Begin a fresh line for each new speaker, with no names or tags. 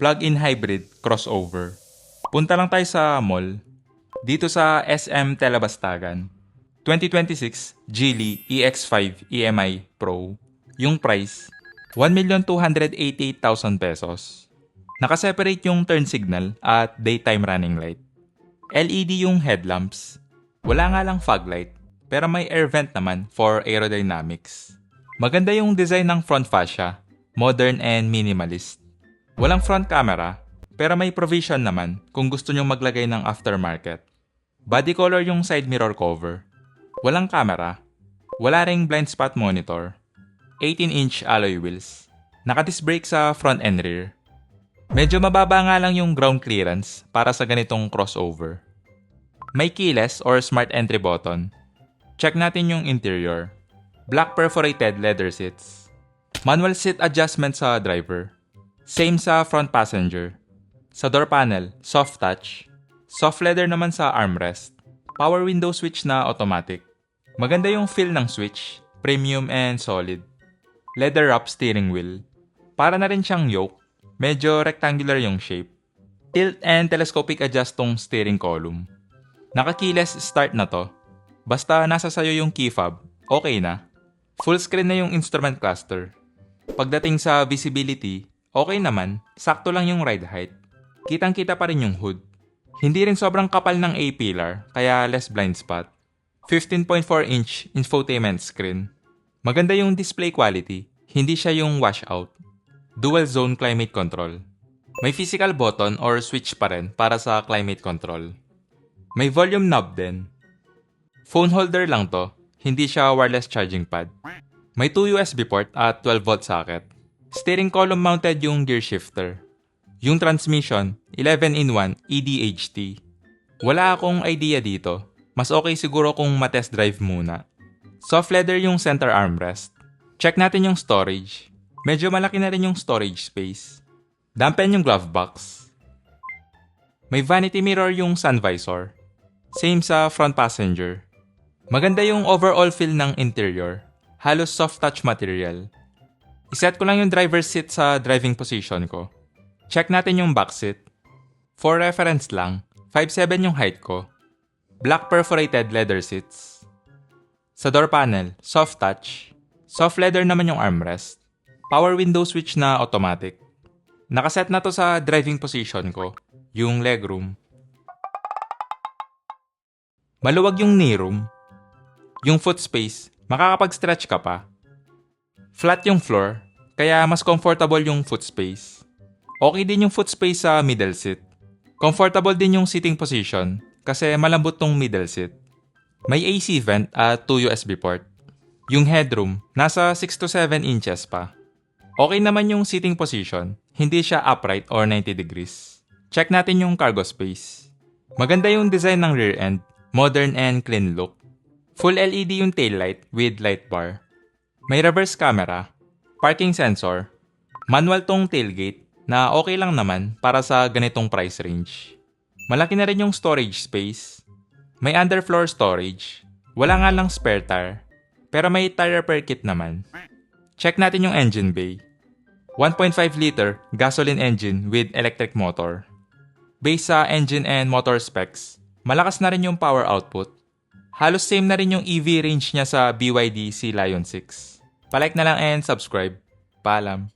plug-in hybrid crossover. Punta lang tayo sa mall. Dito sa SM Telebastagan. 2026 Geely EX5 EMI Pro. Yung price, 1,288,000 pesos. Nakaseparate yung turn signal at daytime running light. LED yung headlamps. Wala nga lang fog light, pero may air vent naman for aerodynamics. Maganda yung design ng front fascia, modern and minimalist. Walang front camera, pero may provision naman kung gusto nyong maglagay ng aftermarket. Body color yung side mirror cover. Walang camera. Wala ring blind spot monitor. 18-inch alloy wheels. Naka-disc brake sa front and rear. Medyo mababa nga lang yung ground clearance para sa ganitong crossover. May keyless or smart entry button. Check natin yung interior. Black perforated leather seats. Manual seat adjustment sa driver. Same sa front passenger. Sa door panel, soft touch. Soft leather naman sa armrest. Power window switch na automatic. Maganda yung feel ng switch, premium and solid. Leather wrap steering wheel. Para na rin siyang yoke, medyo rectangular yung shape. Tilt and telescopic adjust tong steering column. Naka-keyless start na to. Basta nasa sayo yung key fob, okay na. Full screen na yung instrument cluster. Pagdating sa visibility, okay naman, sakto lang yung ride height. Kitang-kita pa rin yung hood. Hindi rin sobrang kapal ng A-pillar, kaya less blind spot. 15.4-inch infotainment screen. Maganda yung display quality, hindi siya yung washout. Dual zone climate control. May physical button or switch pa rin para sa climate control. May volume knob din. Phone holder lang to, hindi siya wireless charging pad. May 2 USB port at 12-volt socket. Steering column mounted yung gear shifter. Yung transmission, 11-in-1 EDHT. Wala akong idea dito. Mas okay siguro kung matest drive muna. Soft leather yung center armrest. Check natin yung storage. Medyo malaki na rin yung storage space. Dampen yung glove box. May vanity mirror yung sun visor. Same sa front passenger. Maganda yung overall feel ng interior. Halos soft touch material. Iset ko lang yung driver's seat sa driving position ko. Check natin yung back seat. For reference lang, 5'7" yung height ko. Black perforated leather seats. Sa door panel, soft touch. Soft leather naman yung armrest. Power window switch na automatic. Nakaset na to sa driving position ko, yung legroom. Maluwag yung kneeroom. Yung foot space, makakapag-stretch ka pa. Flat yung floor, kaya mas comfortable yung foot space. Okay din yung foot space sa middle seat. Comfortable din yung seating position kasi malambot tong middle seat. May AC vent at 2 USB port. Yung headroom, nasa 6 to 7 inches pa. Okay naman yung seating position, hindi siya upright or 90 degrees. Check natin yung cargo space. Maganda yung design ng rear end, modern and clean look. Full LED yung taillight with light bar. May reverse camera, parking sensor, manual tong tailgate na okay lang naman para sa ganitong price range. Malaki na rin yung storage space. May underfloor storage. Wala nga lang spare tire. Pero may tire repair kit naman. Check natin yung engine bay. 1.5 liter gasoline engine with electric motor. Based sa engine and motor specs, malakas na rin yung power output. Halos same na rin yung EV range niya sa BYD Sea Lion 6. Palike na lang and subscribe. Paalam.